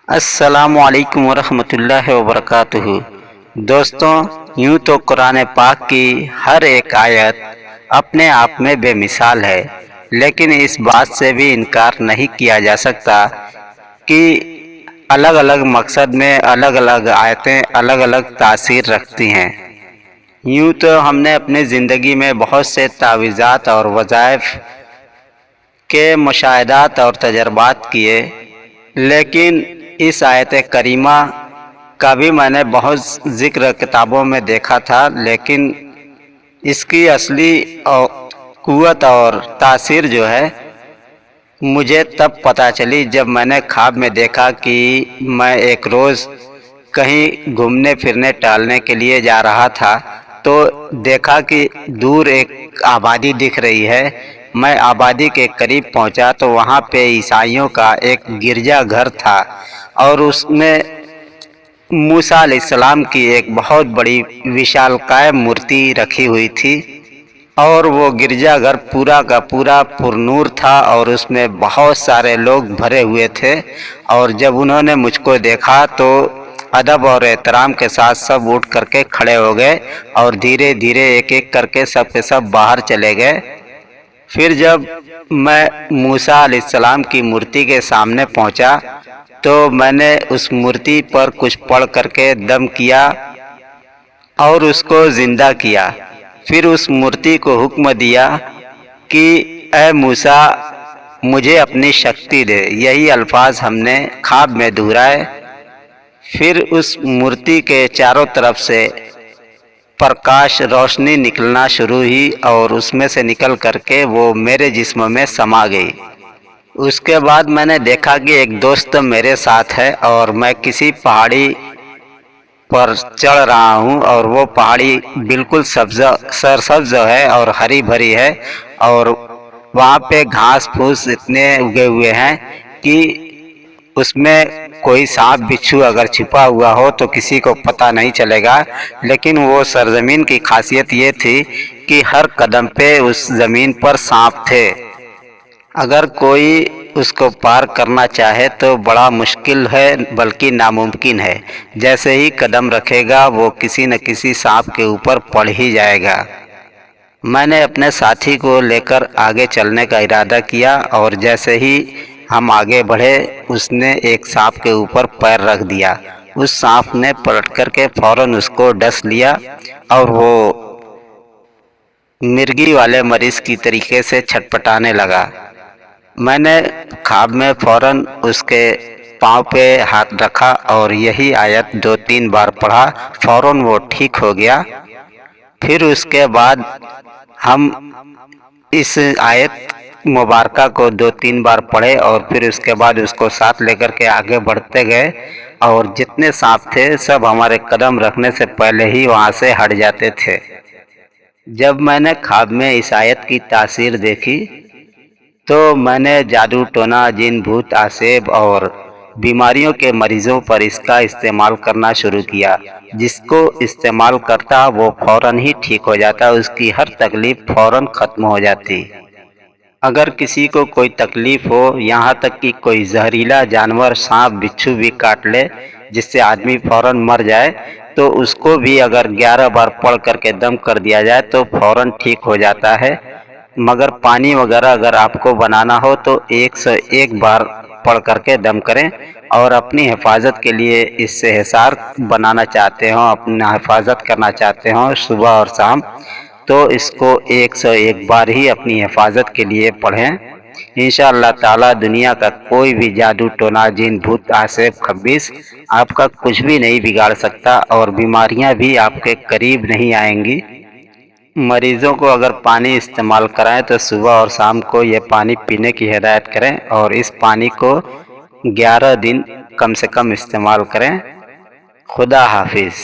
السلام علیکم ورحمۃ اللہ وبرکاتہ۔ دوستوں، یوں تو قرآن پاک کی ہر ایک آیت اپنے آپ میں بے مثال ہے، لیکن اس بات سے بھی انکار نہیں کیا جا سکتا کہ الگ الگ مقصد میں الگ الگ آیتیں الگ الگ تاثیر رکھتی ہیں۔ یوں تو ہم نے اپنی زندگی میں بہت سے تعویذات اور وظائف کے مشاہدات اور تجربات کیے، لیکن اس آیت کریمہ کا بھی میں نے بہت ذکر کتابوں میں دیکھا تھا، لیکن اس کی اصلی قوت اور تاثیر جو ہے مجھے تب پتہ چلی جب میں نے خواب میں دیکھا کہ میں ایک روز کہیں گھومنے پھرنے ٹہلنے کے لیے جا رہا تھا، تو دیکھا کہ دور ایک آبادی دکھ رہی ہے۔ میں آبادی کے قریب پہنچا تو وہاں پہ عیسائیوں کا ایک گرجا گھر تھا، اور اس میں موسیٰ علیہ السلام کی ایک بہت بڑی وشالکائے مورتی رکھی ہوئی تھی، اور وہ گرجا گھر پورا کا پورا پر نور تھا، اور اس میں بہت سارے لوگ بھرے ہوئے تھے۔ اور جب انہوں نے مجھ کو دیکھا تو ادب اور احترام کے ساتھ سب اٹھ کر کے کھڑے ہو گئے، اور دھیرے دھیرے ایک ایک کر کے سب کے سب باہر چلے گئے۔ پھر جب میں موسیٰ علیہ السلام کی مورتی کے سامنے پہنچا تو میں نے اس مورتی پر کچھ پڑھ کر کے دم کیا اور اس کو زندہ کیا۔ پھر اس مورتی کو حکم دیا کہ اے موسیٰ، مجھے اپنی شکتی دے۔ یہی الفاظ ہم نے خواب میں دہرائے۔ پھر اس مورتی کے چاروں طرف سے پرکاش روشنی نکلنا شروع ہوئی، اور اس میں سے نکل کر کے وہ میرے جسم میں سما گئی۔ اس کے بعد میں نے دیکھا کہ ایک دوست میرے ساتھ ہے، اور میں کسی پہاڑی پر چڑھ رہا ہوں، اور وہ پہاڑی بالکل سرسبز ہے اور ہری بھری ہے، اور وہاں پہ گھاس پھوس اتنے اگے ہوئے ہیں کہ اس میں کوئی سانپ بچھو اگر چھپا ہوا ہو تو کسی کو پتہ نہیں چلے گا۔ لیکن وہ سرزمین کی خاصیت یہ تھی کہ ہر قدم پہ اس زمین پر سانپ تھے۔ اگر کوئی اس کو پار کرنا چاہے تو بڑا مشکل ہے، بلکہ ناممکن ہے۔ جیسے ہی قدم رکھے گا وہ کسی نہ کسی سانپ کے اوپر پڑ ہی جائے گا۔ میں نے اپنے ساتھی کو لے کر آگے چلنے کا ارادہ کیا، اور جیسے ہی ہم آگے بڑھے اس نے ایک سانپ کے اوپر پیر رکھ دیا۔ اس سانپ نے پلٹ کر کے فوراً اس کو ڈس لیا، اور وہ مرگی والے مریض کی طریقے سے چھٹپٹانے لگا۔ میں نے خواب میں فوراً اس کے پاؤں پہ ہاتھ رکھا اور یہی آیت 2-3 بار پڑھا، فوراً وہ ٹھیک ہو گیا۔ پھر اس کے بعد ہم اس آیت مبارکہ کو 2-3 بار پڑھے، اور پھر اس کے بعد اس کو ساتھ لے کر کے آگے بڑھتے گئے، اور جتنے سانپ تھے سب ہمارے قدم رکھنے سے پہلے ہی وہاں سے ہٹ جاتے تھے۔ جب میں نے خواب میں اس آیت کی تاثیر دیکھی تو میں نے جادو ٹونا، جن بھوت عصیب اور بیماریوں کے مریضوں پر اس کا استعمال کرنا شروع کیا۔ جس کو استعمال کرتا وہ فوراً ہی ٹھیک ہو جاتا، اس کی ہر تکلیف فوراً ختم ہو جاتی۔ اگر کسی کو کوئی تکلیف ہو، یہاں تک کہ کوئی زہریلا جانور سانپ بچھو بھی کاٹ لے جس سے آدمی فوراً مر جائے، تو اس کو بھی اگر 11 بار پڑھ کر کے دم کر دیا جائے تو فوراً ٹھیک ہو جاتا ہے۔ مگر پانی وغیرہ اگر آپ کو بنانا ہو تو 101 بار پڑھ کر کے دم کریں، اور اپنی حفاظت کے لیے اس سے حصار بنانا چاہتے ہوں، اپنا حفاظت کرنا چاہتے ہوں صبح اور شام، تو اس کو 101 بار ہی اپنی حفاظت کے لیے پڑھیں۔ انشاءاللہ تعالی دنیا کا کوئی بھی جادو ٹونا، جن بھوت عصیب خبیث آپ کا کچھ بھی نہیں بگاڑ سکتا، اور بیماریاں بھی آپ کے قریب نہیں آئیں گی۔ مریضوں کو اگر پانی استعمال کرائیں تو صبح اور شام کو یہ پانی پینے کی ہدایت کریں، اور اس پانی کو 11 دن کم سے کم استعمال کریں۔ خدا حافظ۔